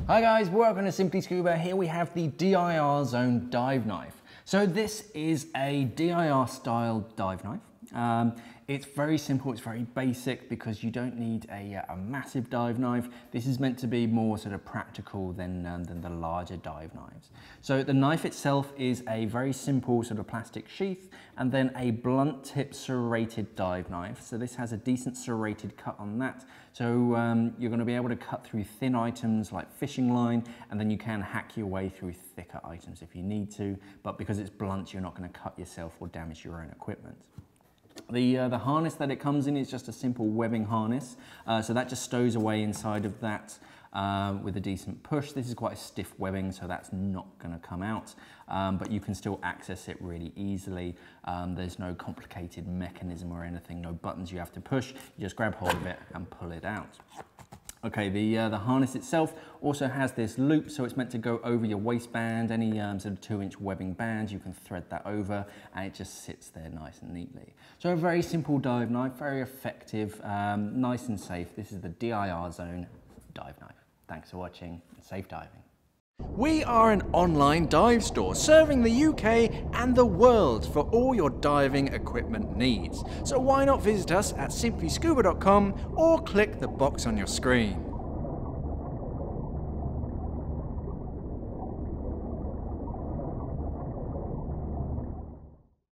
Hi guys, welcome to Simply Scuba. Here we have the DIRZone Dive Knife. So this is a DIR style dive knife. It's very simple, it's very basic because you don't need a massive dive knife. This is meant to be more sort of practical than the larger dive knives. So the knife itself is a very simple sort of plastic sheath and then a blunt tip serrated dive knife. So this has a decent serrated cut on that. So you're going to be able to cut through thin items like fishing line, and then you can hack your way through thicker items if you need to, but because it's blunt, you're not going to cut yourself or damage your own equipment. The harness that it comes in is just a simple webbing harness, so that just stows away inside of that with a decent push. This is quite a stiff webbing, so that's not going to come out, but you can still access it really easily. There's no complicated mechanism or anything, no buttons you have to push. You just grab hold of it and pull it out. Okay, the harness itself also has this loop, so it's meant to go over your waistband. Any sort of 2-inch webbing band, you can thread that over and it just sits there nice and neatly. So a very simple dive knife, very effective, nice and safe. This is the DIRZone Dive Knife. Thanks for watching and safe diving. We are an online dive store serving the UK and the world for all your diving equipment needs. So why not visit us at simplyscuba.com or click the box on your screen.